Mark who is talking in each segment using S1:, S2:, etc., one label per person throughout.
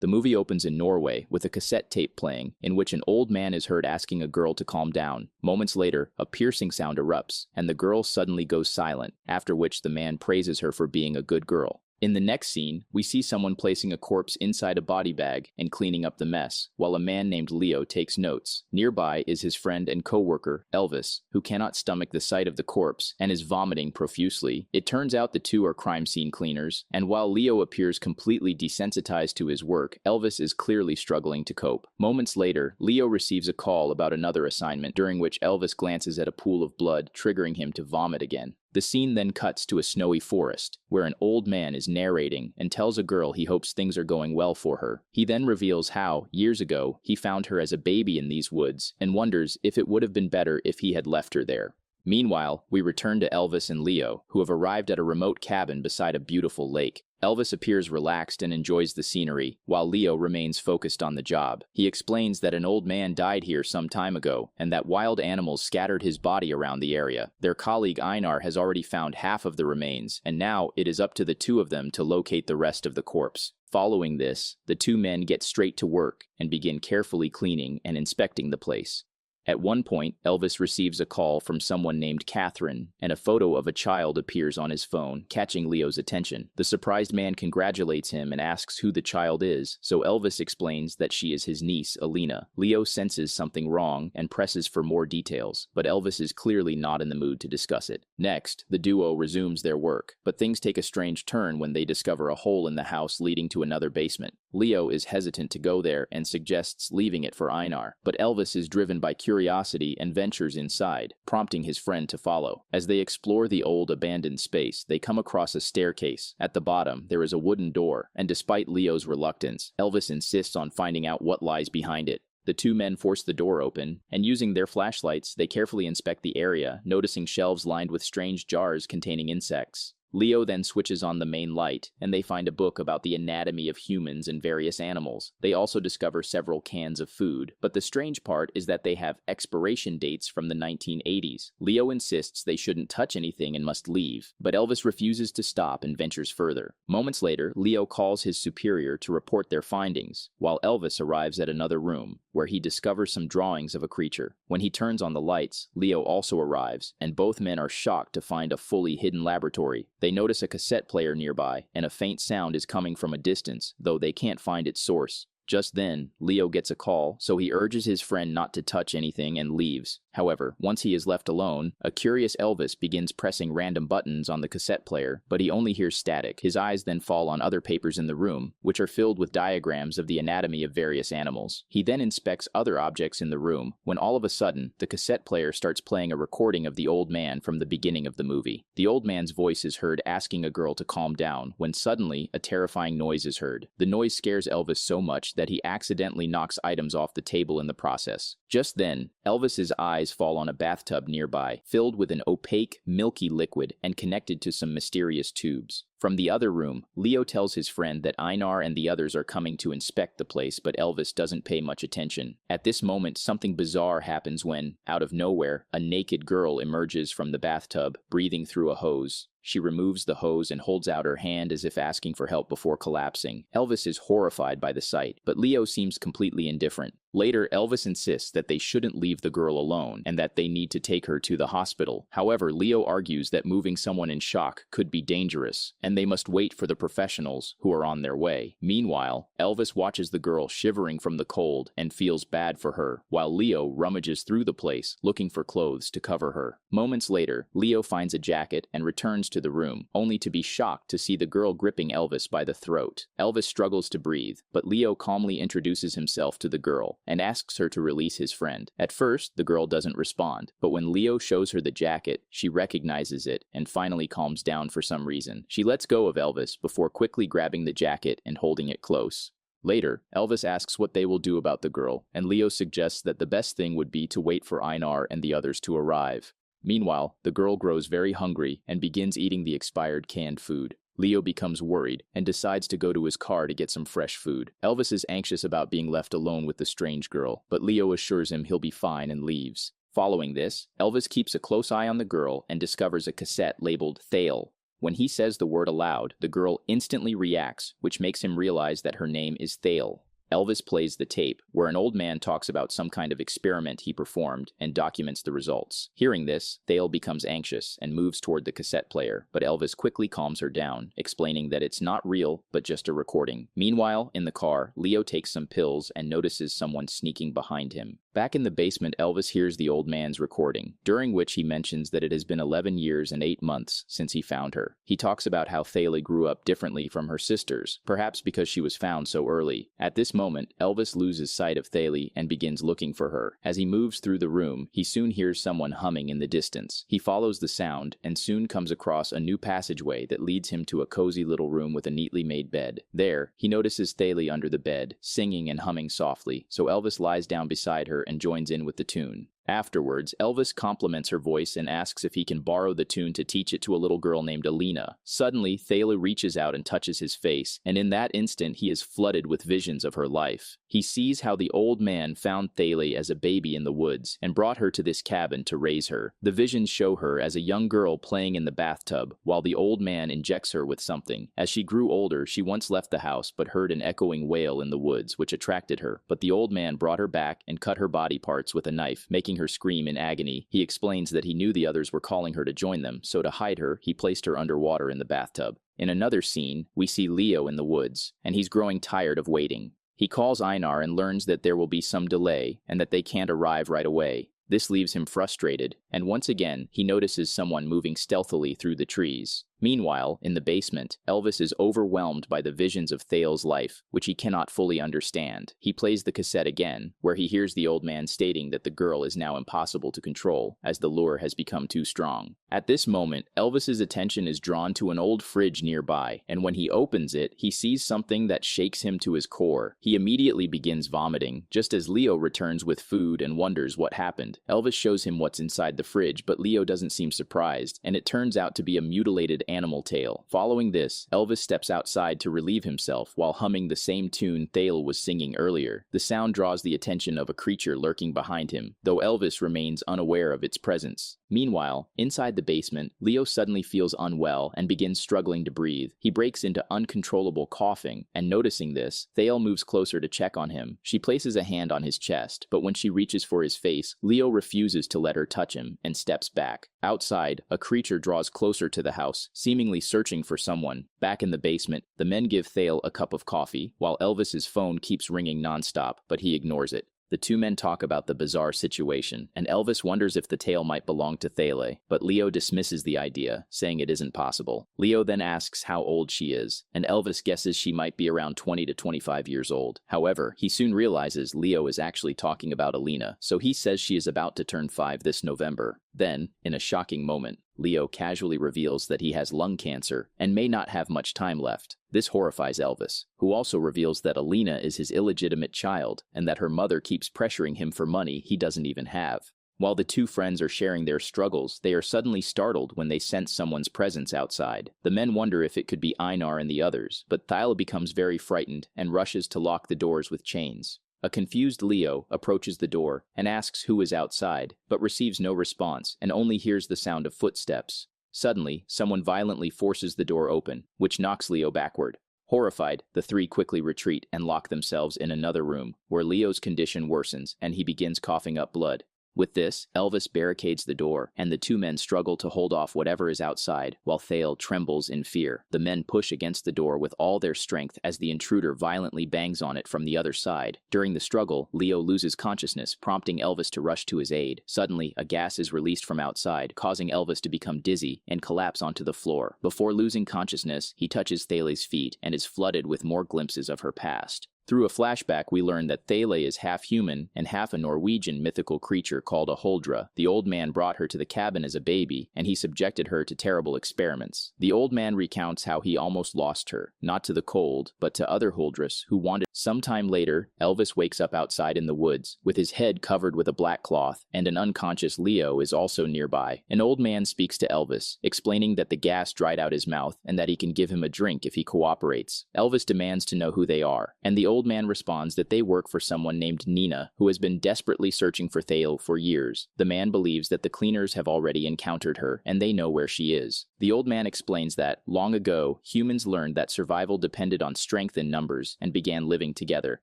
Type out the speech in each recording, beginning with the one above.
S1: The movie opens in Norway with a cassette tape playing, in which an old man is heard asking a girl to calm down. Moments later, a piercing sound erupts, and the girl suddenly goes silent, after which the man praises her for being a good girl. In the next scene, we see someone placing a corpse inside a body bag and cleaning up the mess, while a man named Leo takes notes. Nearby is his friend and co-worker, Elvis, who cannot stomach the sight of the corpse and is vomiting profusely. It turns out the two are crime scene cleaners, and while Leo appears completely desensitized to his work, Elvis is clearly struggling to cope. Moments later, Leo receives a call about another assignment, during which Elvis glances at a pool of blood, triggering him to vomit again. The scene then cuts to a snowy forest, where an old man is narrating and tells a girl he hopes things are going well for her. He then reveals how, years ago, he found her as a baby in these woods and wonders if it would have been better if he had left her there. Meanwhile, we return to Elvis and Leo, who have arrived at a remote cabin beside a beautiful lake. Elvis appears relaxed and enjoys the scenery, while Leo remains focused on the job. He explains that an old man died here some time ago, and that wild animals scattered his body around the area. Their colleague Einar has already found half of the remains, and now it is up to the two of them to locate the rest of the corpse. Following this, the two men get straight to work and begin carefully cleaning and inspecting the place. At one point, Elvis receives a call from someone named Catherine, and a photo of a child appears on his phone, catching Leo's attention. The surprised man congratulates him and asks who the child is, so Elvis explains that she is his niece, Alina. Leo senses something wrong and presses for more details, but Elvis is clearly not in the mood to discuss it. Next, the duo resumes their work, but things take a strange turn when they discover a hole in the house leading to another basement. Leo is hesitant to go there and suggests leaving it for Einar, but Elvis is driven by curiosity and ventures inside, prompting his friend to follow. As they explore the old abandoned space, they come across a staircase. At the bottom, there is a wooden door, and despite Leo's reluctance, Elvis insists on finding out what lies behind it. The two men force the door open, and using their flashlights, they carefully inspect the area, noticing shelves lined with strange jars containing insects. Leo then switches on the main light, and they find a book about the anatomy of humans and various animals. They also discover several cans of food, but the strange part is that they have expiration dates from the 1980s. Leo insists they shouldn't touch anything and must leave, but Elvis refuses to stop and ventures further. Moments later, Leo calls his superior to report their findings, while Elvis arrives at another room, where he discovers some drawings of a creature. When he turns on the lights, Leo also arrives, and both men are shocked to find a fully hidden laboratory. They notice a cassette player nearby, and a faint sound is coming from a distance, though they can't find its source. Just then, Leo gets a call, so he urges his friend not to touch anything and leaves. However, once he is left alone, a curious Elvis begins pressing random buttons on the cassette player, but he only hears static. His eyes then fall on other papers in the room, which are filled with diagrams of the anatomy of various animals. He then inspects other objects in the room, when all of a sudden, the cassette player starts playing a recording of the old man from the beginning of the movie. The old man's voice is heard asking a girl to calm down, when suddenly, a terrifying noise is heard. The noise scares Elvis so much that he accidentally knocks items off the table in the process. Just then, Elvis's eyes fall on a bathtub nearby, filled with an opaque, milky liquid and connected to some mysterious tubes. From the other room, Leo tells his friend that Einar and the others are coming to inspect the place, but Elvis doesn't pay much attention. At this moment, something bizarre happens when, out of nowhere, a naked girl emerges from the bathtub, breathing through a hose. She removes the hose and holds out her hand as if asking for help before collapsing. Elvis is horrified by the sight, but Leo seems completely indifferent. Later, Elvis insists that they shouldn't leave the girl alone and that they need to take her to the hospital. However, Leo argues that moving someone in shock could be dangerous, and they must wait for the professionals who are on their way. Meanwhile, Elvis watches the girl shivering from the cold and feels bad for her, while Leo rummages through the place looking for clothes to cover her. Moments later, Leo finds a jacket and returns to the room, only to be shocked to see the girl gripping Elvis by the throat. Elvis struggles to breathe, but Leo calmly introduces himself to the girl and asks her to release his friend. At first, the girl doesn't respond, but when Leo shows her the jacket, she recognizes it and finally calms down for some reason. She lets go of Elvis before quickly grabbing the jacket and holding it close. Later, Elvis asks what they will do about the girl, and Leo suggests that the best thing would be to wait for Einar and the others to arrive. Meanwhile, the girl grows very hungry and begins eating the expired canned food. Leo becomes worried and decides to go to his car to get some fresh food. Elvis is anxious about being left alone with the strange girl, but Leo assures him he'll be fine and leaves. Following this, Elvis keeps a close eye on the girl and discovers a cassette labeled Thale. When he says the word aloud, the girl instantly reacts, which makes him realize that her name is Thale. Elvis plays the tape, where an old man talks about some kind of experiment he performed and documents the results. Hearing this, Thale becomes anxious and moves toward the cassette player, but Elvis quickly calms her down, explaining that it's not real, but just a recording. Meanwhile, in the car, Leo takes some pills and notices someone sneaking behind him. Back in the basement, Elvis hears the old man's recording, during which he mentions that it has been 11 years and 8 months since he found her. He talks about how Thale grew up differently from her sisters, perhaps because she was found so early. At this moment, Elvis loses sight of Thale and begins looking for her. As he moves through the room, he soon hears someone humming in the distance. He follows the sound and soon comes across a new passageway that leads him to a cozy little room with a neatly made bed. There, he notices Thale under the bed, singing and humming softly, so Elvis lies down beside her and joins in with the tune. Afterwards, Elvis compliments her voice and asks if he can borrow the tune to teach it to a little girl named Alina. Suddenly, Thale reaches out and touches his face, and in that instant he is flooded with visions of her life. He sees how the old man found Thale as a baby in the woods and brought her to this cabin to raise her. The visions show her as a young girl playing in the bathtub, while the old man injects her with something. As she grew older, she once left the house but heard an echoing wail in the woods, which attracted her. But the old man brought her back and cut her body parts with a knife, making her scream in agony. He explains that he knew the others were calling her to join them, so to hide her, he placed her underwater in the bathtub. In another scene, we see Leo in the woods, and he's growing tired of waiting. He calls Einar and learns that there will be some delay, and that they can't arrive right away. This leaves him frustrated, and once again, he notices someone moving stealthily through the trees. Meanwhile, in the basement, Elvis is overwhelmed by the visions of Thale's life, which he cannot fully understand. He plays the cassette again, where he hears the old man stating that the girl is now impossible to control, as the lure has become too strong. At this moment, Elvis's attention is drawn to an old fridge nearby, and when he opens it, he sees something that shakes him to his core. He immediately begins vomiting, just as Leo returns with food and wonders what happened. Elvis shows him what's inside the fridge, but Leo doesn't seem surprised, and it turns out to be a mutilated animal tail. Following this, Elvis steps outside to relieve himself while humming the same tune Thale was singing earlier. The sound draws the attention of a creature lurking behind him, though Elvis remains unaware of its presence. Meanwhile, inside the basement, Leo suddenly feels unwell and begins struggling to breathe. He breaks into uncontrollable coughing, and noticing this, Thale moves closer to check on him. She places a hand on his chest, but when she reaches for his face, Leo refuses to let her touch him and steps back. Outside, a creature draws closer to the house, seemingly searching for someone. Back in the basement, the men give Thale a cup of coffee, while Elvis's phone keeps ringing nonstop, but he ignores it. The two men talk about the bizarre situation, and Elvis wonders if the tail might belong to Thale, but Leo dismisses the idea, saying it isn't possible. Leo then asks how old she is, and Elvis guesses she might be around 20 to 25 years old. However, he soon realizes Leo is actually talking about Alina, so he says she is about to turn 5 this November. Then, in a shocking moment, Leo casually reveals that he has lung cancer and may not have much time left. This horrifies Elvis, who also reveals that Alina is his illegitimate child and that her mother keeps pressuring him for money he doesn't even have. While the two friends are sharing their struggles, they are suddenly startled when they sense someone's presence outside. The men wonder if it could be Einar and the others, but Thale becomes very frightened and rushes to lock the doors with chains. A confused Leo approaches the door and asks who is outside, but receives no response and only hears the sound of footsteps. Suddenly, someone violently forces the door open, which knocks Leo backward. Horrified, the three quickly retreat and lock themselves in another room, where Leo's condition worsens and he begins coughing up blood. With this, Elvis barricades the door, and the two men struggle to hold off whatever is outside, while Thale trembles in fear. The men push against the door with all their strength as the intruder violently bangs on it from the other side. During the struggle, Leo loses consciousness, prompting Elvis to rush to his aid. Suddenly, a gas is released from outside, causing Elvis to become dizzy and collapse onto the floor. Before losing consciousness, he touches Thale's feet and is flooded with more glimpses of her past. Through a flashback, we learn that Thale is half human and half a Norwegian mythical creature called a Huldra. The old man brought her to the cabin as a baby, and he subjected her to terrible experiments. The old man recounts how he almost lost her, not to the cold, but to other Huldras who wanted. Sometime later, Elvis wakes up outside in the woods, with his head covered with a black cloth, and an unconscious Leo is also nearby. An old man speaks to Elvis, explaining that the gas dried out his mouth and that he can give him a drink if he cooperates. Elvis demands to know who they are, and the old old man responds that they work for someone named Nina, who has been desperately searching for Thale for years. The man believes that the cleaners have already encountered her, and they know where she is. The old man explains that, long ago, humans learned that survival depended on strength in numbers and began living together.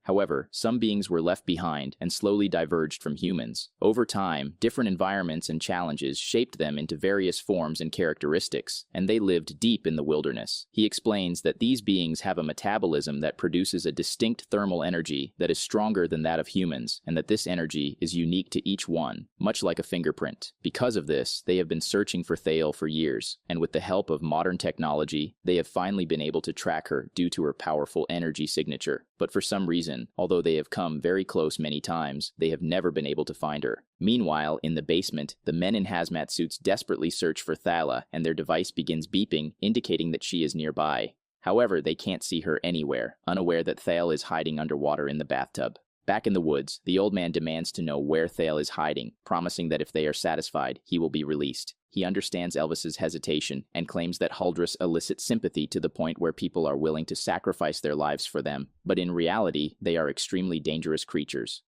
S1: However, some beings were left behind and slowly diverged from humans. Over time, different environments and challenges shaped them into various forms and characteristics, and they lived deep in the wilderness. He explains that these beings have a metabolism that produces a distinct thermal energy that is stronger than that of humans, and that this energy is unique to each one, much like a fingerprint. Because of this, they have been searching for Thale for years, and with the help of modern technology, they have finally been able to track her due to her powerful energy signature. But for some reason, although they have come very close many times, they have never been able to find her. Meanwhile, in the basement, the men in hazmat suits desperately search for Thale, and their device begins beeping, indicating that she is nearby. However, they can't see her anywhere, unaware that Thale is hiding underwater in the bathtub. Back in the woods, the old man demands to know where Thale is hiding, promising that if they are satisfied, he will be released. He understands Elvis's hesitation and claims that Huldra elicits sympathy to the point where people are willing to sacrifice their lives for them, but in reality, they are extremely dangerous creatures.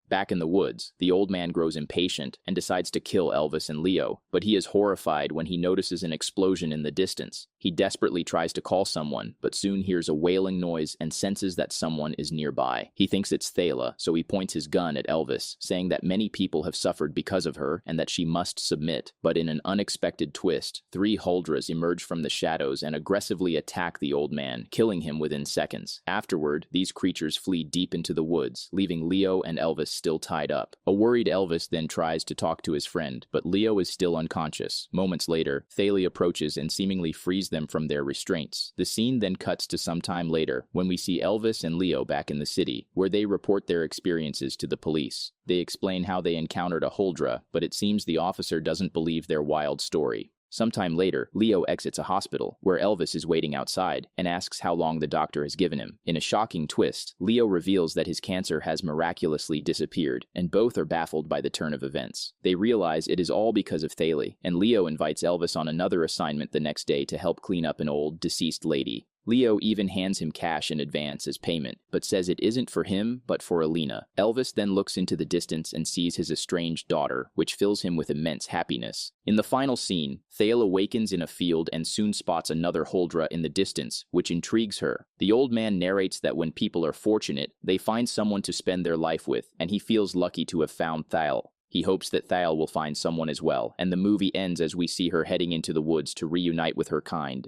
S1: Back in the woods, the old man grows impatient and decides to kill Elvis and Leo, but he is horrified when he notices an explosion in the distance. He desperately tries to call someone, but soon hears a wailing noise and senses that someone is nearby. He thinks it's Thale, so he points his gun at Elvis, saying that many people have suffered because of her and that she must submit. But in an unexpected twist, 3 Huldras emerge from the shadows and aggressively attack the old man, killing him within seconds. Afterward, these creatures flee deep into the woods, leaving Leo and Elvis still tied up. A worried Elvis then tries to talk to his friend, but Leo is still unconscious. Moments later, Thale approaches and seemingly frees them from their restraints. The scene then cuts to some time later, when we see Elvis and Leo back in the city, where they report their experiences to the police. They explain how they encountered a Huldra, but it seems the officer doesn't believe their wild story. Sometime later, Leo exits a hospital, where Elvis is waiting outside, and asks how long the doctor has given him. In a shocking twist, Leo reveals that his cancer has miraculously disappeared, and both are baffled by the turn of events. They realize it is all because of Thale, and Leo invites Elvis on another assignment the next day to help clean up an old, deceased lady. Leo even hands him cash in advance as payment, but says it isn't for him, but for Alina. Elvis then looks into the distance and sees his estranged daughter, which fills him with immense happiness. In the final scene, Thale awakens in a field and soon spots another Huldra in the distance, which intrigues her. The old man narrates that when people are fortunate, they find someone to spend their life with, and he feels lucky to have found Thale. He hopes that Thale will find someone as well, and the movie ends as we see her heading into the woods to reunite with her kind.